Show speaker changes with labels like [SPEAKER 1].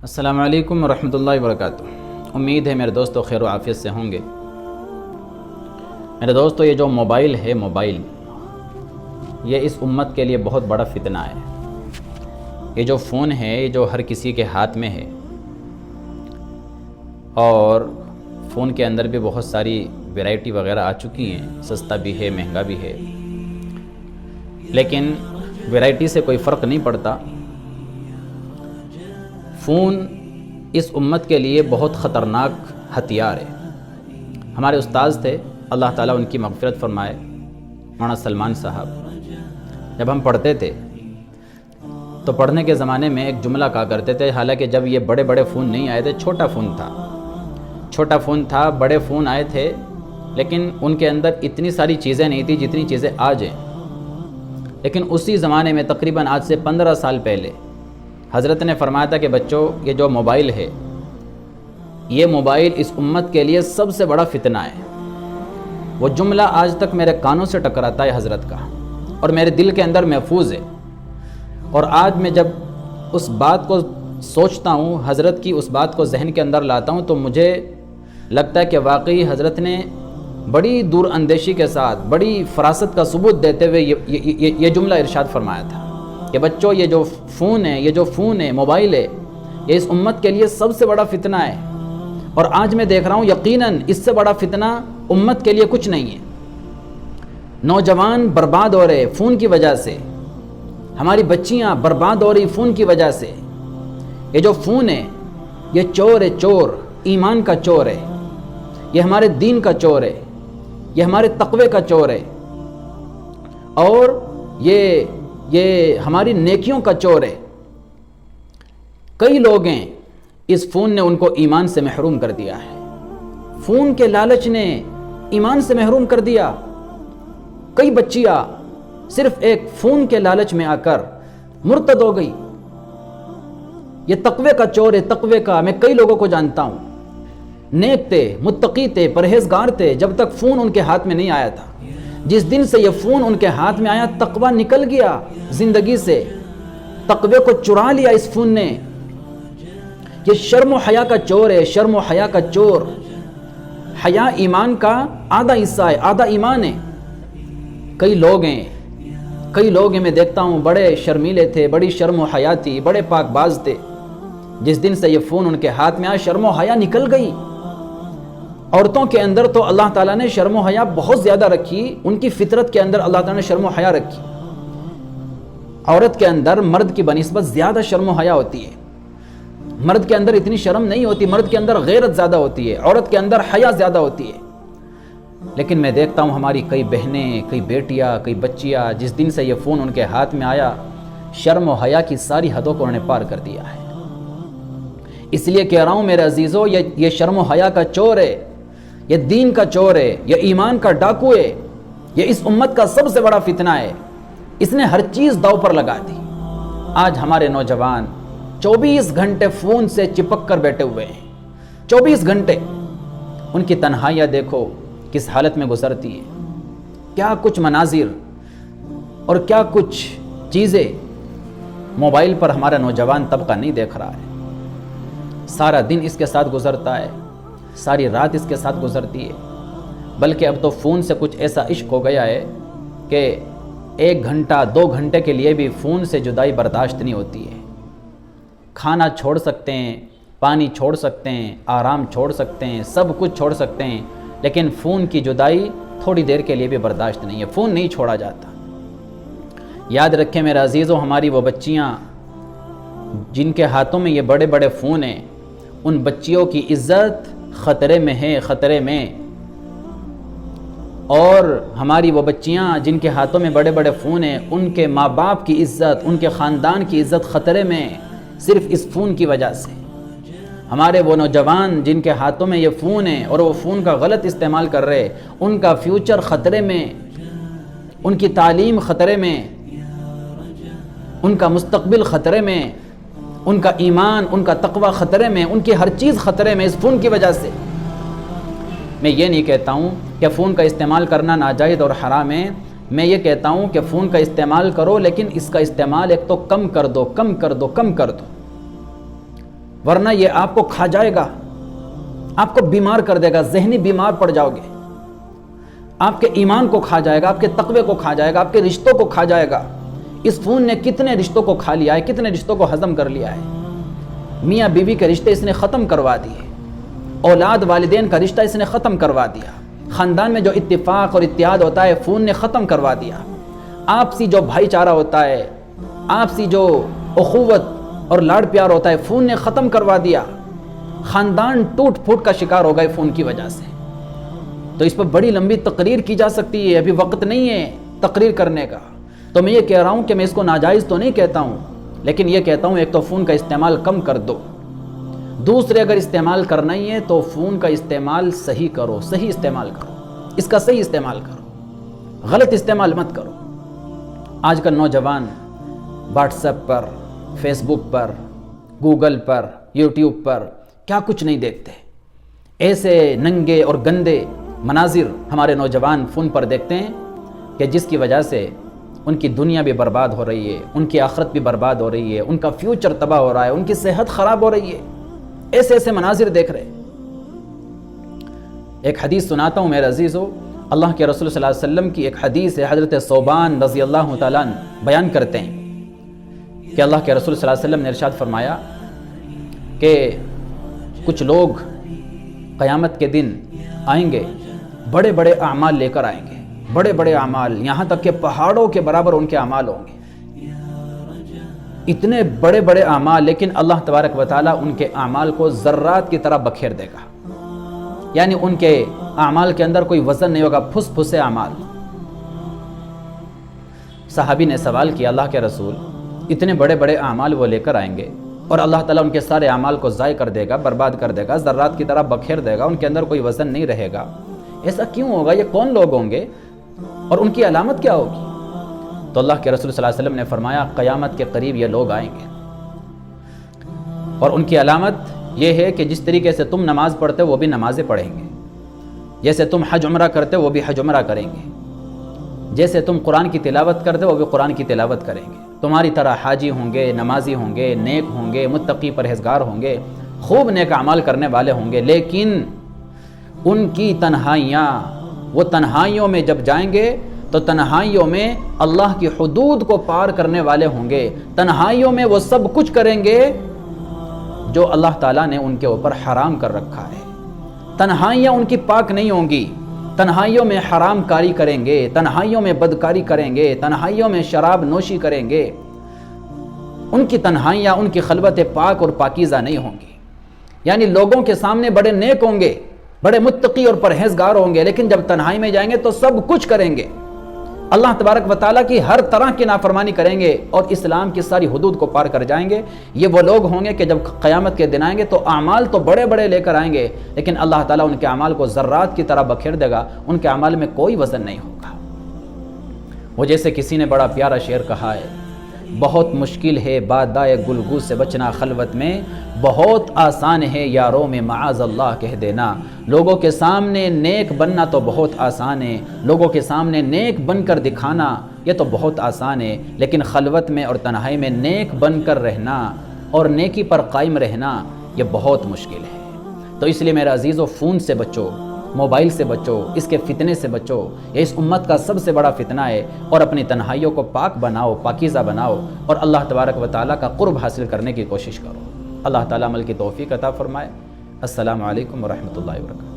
[SPEAKER 1] السلام علیکم ورحمۃ اللہ وبرکاتہ۔ امید ہے میرے دوستو خیر و عافیت سے ہوں گے۔ میرے دوستو، یہ جو موبائل ہے، یہ اس امت کے لیے بہت بڑا فتنہ ہے۔ یہ جو فون ہے، یہ جو ہر کسی کے ہاتھ میں ہے، اور فون کے اندر بھی بہت ساری ویرائٹی وغیرہ آ چکی ہیں، سستا بھی ہے، مہنگا بھی ہے، لیکن ویرائٹی سے کوئی فرق نہیں پڑتا۔ فون اس امت کے لیے بہت خطرناک ہتھیار ہے۔ ہمارے استاذ تھے، اللہ تعالیٰ ان کی مغفرت فرمائے، مولانا سلمان صاحب، جب ہم پڑھتے تھے تو پڑھنے کے زمانے میں ایک جملہ کہا کرتے تھے، حالانکہ جب یہ بڑے بڑے فون نہیں آئے تھے، چھوٹا فون تھا، بڑے فون آئے تھے، لیکن ان کے اندر اتنی ساری چیزیں نہیں تھی جتنی چیزیں آج ہیں۔ لیکن اسی زمانے میں تقریباً آج سے 15 سال پہلے حضرت نے فرمایا تھا کہ بچوں، یہ جو موبائل ہے، یہ موبائل اس امت کے لیے سب سے بڑا فتنہ ہے۔ وہ جملہ آج تک میرے کانوں سے ٹکراتا ہے حضرت کا، اور میرے دل کے اندر محفوظ ہے۔ اور آج میں جب اس بات کو سوچتا ہوں، حضرت کی اس بات کو ذہن کے اندر لاتا ہوں، تو مجھے لگتا ہے کہ واقعی حضرت نے بڑی دور اندیشی کے ساتھ، بڑی فراست کا ثبوت دیتے ہوئے یہ جملہ ارشاد فرمایا تھا کہ بچوں، یہ جو فون ہے، موبائل ہے، یہ اس امت کے لیے سب سے بڑا فتنہ ہے۔ اور آج میں دیکھ رہا ہوں یقیناً اس سے بڑا فتنہ امت کے لیے کچھ نہیں ہے۔ نوجوان برباد ہو رہے فون کی وجہ سے، ہماری بچیاں برباد ہو رہی فون کی وجہ سے۔ یہ جو فون ہے، یہ چور ہے، چور، ایمان کا چور ہے، یہ ہمارے دین کا چور ہے، یہ ہمارے تقوی کا چور ہے، اور یہ ہماری نیکیوں کا چور ہے۔ کئی لوگ ہیں، اس فون نے ان کو ایمان سے محروم کر دیا ہے۔ فون کے لالچ نے ایمان سے محروم کر دیا۔ کئی بچیاں صرف ایک فون کے لالچ میں آ کر مرتد ہو گئی۔ یہ تقوی کا چور ہے، تقوی کا۔ میں کئی لوگوں کو جانتا ہوں، نیک تھے، متقی تھے، پرہیزگار تھے، جب تک فون ان کے ہاتھ میں نہیں آیا تھا۔ جس دن سے یہ فون ان کے ہاتھ میں آیا، تقوی نکل گیا زندگی سے، تقوی کو چرا لیا اس فون نے۔ یہ شرم و حیا کا چور ہے، شرم و حیا کا چور۔ حیا ایمان کا آدھا حصہ ہے، آدھا ایمان ہے۔ کئی لوگ ہیں میں دیکھتا ہوں، بڑے شرمیلے تھے، بڑی شرم و حیا تھی، بڑے پاک باز تھے۔ جس دن سے یہ فون ان کے ہاتھ میں آیا، شرم و حیا نکل گئی۔ عورتوں کے اندر تو اللہ تعالیٰ نے شرم و حیا بہت زیادہ رکھی، ان کی فطرت کے اندر اللہ تعالیٰ نے شرم و حیا رکھی۔ عورت کے اندر مرد کی بنسبت زیادہ شرم و حیا ہوتی ہے۔ مرد کے اندر اتنی شرم نہیں ہوتی، مرد کے اندر غیرت زیادہ ہوتی ہے، عورت کے اندر حیا زیادہ ہوتی ہے۔ لیکن میں دیکھتا ہوں ہماری کئی بہنیں، کئی بیٹیاں، کئی بچیاں، جس دن سے یہ فون ان کے ہاتھ میں آیا، شرم و حیا کی ساری حدوں کو انہوں نے پار کر دیا ہے۔ اس لیے کہہ رہا ہوں میرے عزیزو، یہ شرم و حیا کا چور ہے، یہ دین کا چور ہے، یہ ایمان کا ڈاکو ہے، یہ اس امت کا سب سے بڑا فتنہ ہے۔ اس نے ہر چیز داؤ پر لگا دی۔ آج ہمارے نوجوان 24 گھنٹے فون سے چپک کر بیٹھے ہوئے ہیں، 24 گھنٹے۔ ان کی تنہائیاں دیکھو کس حالت میں گزرتی ہیں، کیا کچھ مناظر اور کیا کچھ چیزیں موبائل پر ہمارا نوجوان طبقہ نہیں دیکھ رہا ہے۔ سارا دن اس کے ساتھ گزرتا ہے، ساری رات اس کے ساتھ گزرتی ہے۔ بلکہ اب تو فون سے کچھ ایسا عشق ہو گیا ہے کہ 1 گھنٹہ 2 گھنٹے کے لیے بھی فون سے جدائی برداشت نہیں ہوتی ہے۔ کھانا چھوڑ سکتے ہیں، پانی چھوڑ سکتے ہیں، آرام چھوڑ سکتے ہیں، سب کچھ چھوڑ سکتے ہیں، لیکن فون کی جدائی تھوڑی دیر کے لیے بھی برداشت نہیں ہے۔ فون نہیں چھوڑا جاتا۔ یاد رکھیں میرے عزیزوں، ہماری وہ بچیاں جن کے ہاتھوں میں یہ بڑے بڑے فون ہیں، ان بچیوں کی عزت خطرے میں ہے، خطرے میں۔ اور ہماری وہ بچیاں جن کے ہاتھوں میں بڑے بڑے فون ہیں، ان کے ماں باپ کی عزت، ان کے خاندان کی عزت خطرے میں، صرف اس فون کی وجہ سے۔ ہمارے وہ نوجوان جن کے ہاتھوں میں یہ فون ہے اور وہ فون کا غلط استعمال کر رہے، ان کا فیوچر خطرے میں، ان کی تعلیم خطرے میں، ان کا مستقبل خطرے میں، ان کا ایمان، ان کا تقوی خطرے میں، ان کی ہر چیز خطرے میں، اس فون کی وجہ سے۔ میں یہ نہیں کہتا ہوں کہ فون کا استعمال کرنا ناجائز اور حرام ہے، میں یہ کہتا ہوں کہ فون کا استعمال کرو، لیکن اس کا استعمال ایک تو کم کر دو، کم کر دو، کم کر دو۔ ورنہ یہ آپ کو کھا جائے گا، آپ کو بیمار کر دے گا، ذہنی بیمار پڑ جاؤ گے، آپ کے ایمان کو کھا جائے گا، آپ کے تقوی کو کھا جائے گا، آپ کے رشتوں کو کھا جائے گا۔ اس فون نے کتنے رشتوں کو کھا لیا ہے، کتنے رشتوں کو ہضم کر لیا ہے۔ میاں بیوی کے رشتے اس نے ختم کروا دیے، اولاد والدین کا رشتہ اس نے ختم کروا دیا، خاندان میں جو اتفاق اور اتحاد ہوتا ہے فون نے ختم کروا دیا، آپسی جو بھائی چارہ ہوتا ہے، آپسی جو اخوت اور لاڈ پیار ہوتا ہے فون نے ختم کروا دیا۔ خاندان ٹوٹ پھوٹ کا شکار ہو گئے فون کی وجہ سے۔ تو اس پر بڑی لمبی تقریر کی جا سکتی ہے، ابھی وقت نہیں ہے تقریر کرنے کا۔ تو میں یہ کہہ رہا ہوں کہ میں اس کو ناجائز تو نہیں کہتا ہوں، لیکن یہ کہتا ہوں ایک تو فون کا استعمال کم کر دو، دوسرے اگر استعمال کرنا ہی ہے تو فون کا استعمال صحیح کرو، صحیح استعمال کرو، اس کا صحیح استعمال کرو، غلط استعمال مت کرو۔ آج کل نوجوان واٹس ایپ پر، فیس بک پر، گوگل پر، یوٹیوب پر کیا کچھ نہیں دیکھتے، ایسے ننگے اور گندے مناظر ہمارے نوجوان فون پر دیکھتے ہیں کہ جس کی وجہ سے ان کی دنیا بھی برباد ہو رہی ہے، ان کی آخرت بھی برباد ہو رہی ہے، ان کا فیوچر تباہ ہو رہا ہے، ان کی صحت خراب ہو رہی ہے، ایسے ایسے مناظر دیکھ رہے۔ ایک حدیث سناتا ہوں میرے عزیزو، اللہ کے رسول صلی اللہ علیہ وسلم کی ایک حدیث ہے، حضرت ثوبان رضی اللہ تعالیٰ عنہ بیان کرتے ہیں کہ اللہ کے رسول صلی اللہ علیہ وسلم نے ارشاد فرمایا کہ کچھ لوگ قیامت کے دن آئیں گے، بڑے بڑے اعمال لے کر آئیں گے، بڑے بڑے اعمال، یہاں تک کہ پہاڑوں کے برابر ان کے اعمال ہوں گے، اتنے بڑے بڑے اعمال، لیکن اللہ تبارک و تعالیٰ ان کے اعمال کو ذرات کی طرح بکھیر دے گا، یعنی ان کے اعمال کے اندر کوئی وزن نہیں ہوگا، پھس پھسے اعمال۔ صحابی نے سوال کیا اللہ کے رسول، اتنے بڑے بڑے اعمال وہ لے کر آئیں گے اور اللہ تعالیٰ ان کے سارے اعمال کو ضائع کر دے گا، برباد کر دے گا، ذرات کی طرح بکھیر دے گا، ان کے اندر کوئی وزن نہیں رہے گا، ایسا کیوں ہوگا؟ یہ کون لوگ ہوں گے اور ان کی علامت کیا ہوگی؟ تو اللہ کے رسول صلی اللہ علیہ وسلم نے فرمایا قیامت کے قریب یہ لوگ آئیں گے اور ان کی علامت یہ ہے کہ جس طریقے سے تم نماز پڑھتے وہ بھی نمازیں پڑھیں گے، جیسے تم حج عمرہ کرتے وہ بھی حج عمرہ کریں گے، جیسے تم قرآن کی تلاوت کرتے وہ بھی قرآن کی تلاوت کریں گے، تمہاری طرح حاجی ہوں گے، نمازی ہوں گے، نیک ہوں گے، متقی پرہیزگار ہوں گے، خوب نیک اعمال کرنے والے ہوں گے، لیکن ان کی تنہائیاں، وہ تنہائیوں میں جب جائیں گے تو تنہائیوں میں اللہ کی حدود کو پار کرنے والے ہوں گے، تنہائیوں میں وہ سب کچھ کریں گے جو اللہ تعالیٰ نے ان کے اوپر حرام کر رکھا ہے، تنہائیاں ان کی پاک نہیں ہوں گی، تنہائیوں میں حرام کاری کریں گے، تنہائیوں میں بدکاری کریں گے، تنہائیوں میں شراب نوشی کریں گے، ان کی تنہائیاں، ان کی خلوتیں پاک اور پاکیزہ نہیں ہوں گی، یعنی لوگوں کے سامنے بڑے نیک ہوں گے، بڑے متقی اور پرہیزگار ہوں گے، لیکن جب تنہائی میں جائیں گے تو سب کچھ کریں گے، اللہ تبارک و تعالیٰ کی ہر طرح کی نافرمانی کریں گے اور اسلام کی ساری حدود کو پار کر جائیں گے۔ یہ وہ لوگ ہوں گے کہ جب قیامت کے دن آئیں گے تو اعمال تو بڑے بڑے لے کر آئیں گے، لیکن اللہ تعالیٰ ان کے اعمال کو ذرات کی طرح بکھیر دے گا، ان کے اعمال میں کوئی وزن نہیں ہوگا۔ وہ جیسے کسی نے بڑا پیارا شعر کہا ہے، بہت مشکل ہے بادائے گلگو سے بچنا خلوت میں، بہت آسان ہے یاروں میں معاذ اللہ کہہ دینا۔ لوگوں کے سامنے نیک بننا تو بہت آسان ہے، لوگوں کے سامنے نیک بن کر دکھانا یہ تو بہت آسان ہے، لیکن خلوت میں اور تنہائی میں نیک بن کر رہنا اور نیکی پر قائم رہنا یہ بہت مشکل ہے۔ تو اس لیے میرے عزیزو، فون سے بچو، موبائل سے بچو، اس کے فتنے سے بچو، یہ اس امت کا سب سے بڑا فتنہ ہے، اور اپنی تنہائیوں کو پاک بناؤ، پاکیزہ بناؤ، اور اللہ تبارک و تعالیٰ کا قرب حاصل کرنے کی کوشش کرو۔ اللہ تعالیٰ عمل کی توفیق عطا فرمائے۔ السلام علیکم ورحمۃ اللہ وبرکاتہ۔